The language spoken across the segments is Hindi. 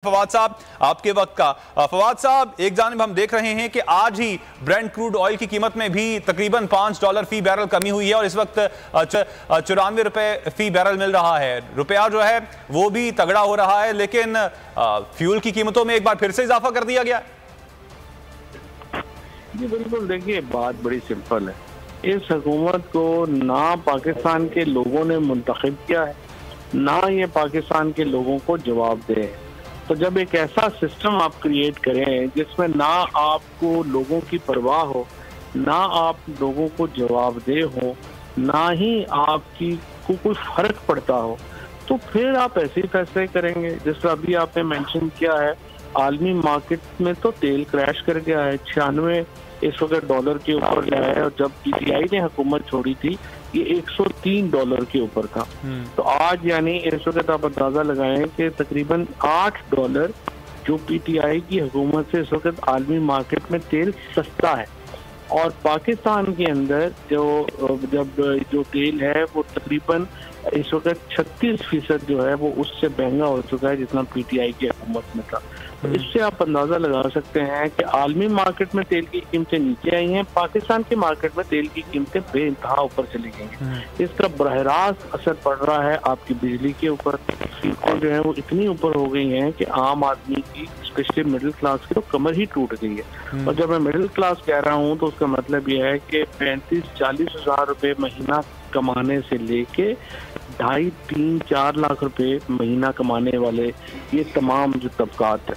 फवाद साहब, आपके वक्त का। फवाद साहब, एक जानिब हम देख रहे हैं कि आज ही ब्रेंट क्रूड ऑयल की कीमत में भी तकरीबन $5 फी बैरल कमी हुई है और इस वक्त 94 रुपए फी बैरल मिल रहा है। रुपया जो है वो भी तगड़ा हो रहा है, लेकिन फ्यूल की कीमतों में एक बार फिर से इजाफा कर दिया गया। जी बिल्कुल, देखिए बात बड़ी सिंपल है। इस हुकूमत को ना पाकिस्तान के लोगों ने मुंतखब किया है, ना ये पाकिस्तान के लोगों को जवाब दे। तो जब एक ऐसा सिस्टम आप क्रिएट करें जिसमें ना आपको लोगों की परवाह हो, ना आप लोगों को जवाबदेह हो, ना ही आपकी को कोई फर्क पड़ता हो, तो फिर आप ऐसे ही फैसले करेंगे। जिस तरह अभी आपने मेंशन किया है, आलमी मार्केट में तो तेल क्रैश कर गया है, 96 इस वक्त डॉलर के ऊपर गया है, और जब पीटीआई ने हुकूमत छोड़ी थी ये $103 के ऊपर था। तो आज यानी इस वक्त आप अंदाजा लगाएं कि तकरीबन $8 जो पीटीआई की हुकूमत से इस वक्त आलमी मार्केट में तेल सस्ता है। और पाकिस्तान के अंदर जो तेल है वो तकरीबन इस वक्त 36% जो है वो उससे महंगा हो चुका है जितना पीटीआई की हुकूमत में था। तो इससे आप अंदाजा लगा सकते हैं कि आलमी मार्केट में तेल की कीमतें नीचे आई हैं, पाकिस्तान की मार्केट में तेल की कीमतें बेइंतहा ऊपर चली गई हैं। इसका बरह रास्त असर पड़ रहा है आपकी बिजली के ऊपर। कीमतें जो है वो इतनी ऊपर हो गई हैं कि आम आदमी की, स्पेशली मिडिल क्लास की, तो कमर ही टूट गई है। और जब मैं मिडिल क्लास कह रहा हूँ तो उसका मतलब यह है कि 35-40 हज़ार रुपये महीना कमाने से लेके 2.5-3-4 लाख रुपए महीना कमाने वाले ये तमाम जो तबकात है,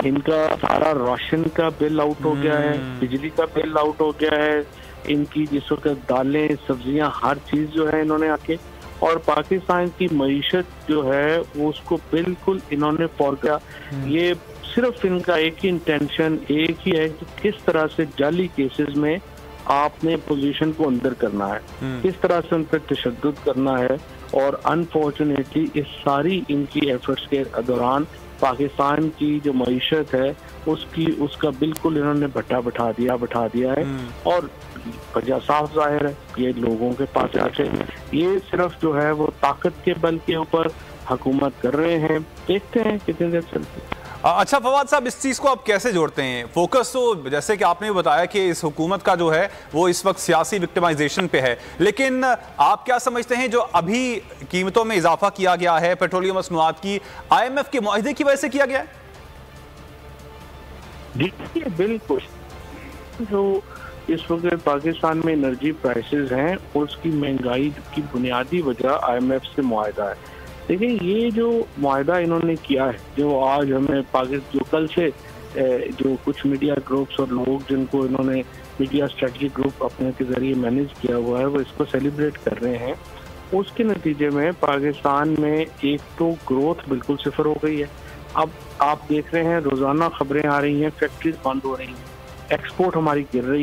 इनका सारा राशन का बिल आउट हो गया है, बिजली का बिल आउट हो गया है, इनकी जिस वक्त दालें, सब्जियां, हर चीज जो है इन्होंने आके, और पाकिस्तान की मईशत जो है वो उसको बिल्कुल इन्होंने फॉरगॉट। ये सिर्फ इनका एक ही इंटेंशन एक ही है कि किस तरह से जाली केसेस में आपने पोजीशन को अंदर करना है, किस तरह से उन पर तशद्दुद करना है। और अनफॉर्चुनेटली इस सारी इनकी एफर्ट्स के दौरान पाकिस्तान की जो मईशत है उसका बिल्कुल इन्होंने बैठा बिठा दिया है। और वजह साफ जाहिर है, ये लोगों के पास आके ये सिर्फ जो है वो ताकत के बल के ऊपर हुकूमत कर रहे हैं। देखते हैं कितनी देर चलती है। अच्छा फवाद साहब, इस चीज़ को आप कैसे जोड़ते हैं? फोकस तो जैसे कि आपने बताया कि इस हुकूमत का जो है वो इस वक्त सियासी विक्टिमाइजेशन पे है, लेकिन आप क्या समझते हैं जो अभी कीमतों में इजाफा किया गया है पेट्रोलियम मसनूआत की, IMF के मुआहदे की वजह से किया गया है? देखिए बिल्कुल, जो इस वक्त पाकिस्तान में एनर्जी प्राइसेस हैं उसकी महंगाई की बुनियादी वजह IMF से मुआहदा है। देखिए ये जो मुआहदा इन्होंने किया है, जो आज हमें पाकिस्तान, जो कल से जो कुछ मीडिया ग्रुप्स और लोग जिनको इन्होंने मीडिया स्ट्रेटजी ग्रुप अपने के जरिए मैनेज किया हुआ है वो इसको सेलिब्रेट कर रहे हैं, उसके नतीजे में पाकिस्तान में एक तो ग्रोथ बिल्कुल सिफर हो गई है। अब आप देख रहे हैं रोजाना खबरें आ रही हैं, फैक्ट्रीज बंद हो रही हैं, एक्सपोर्ट हमारी गिर रही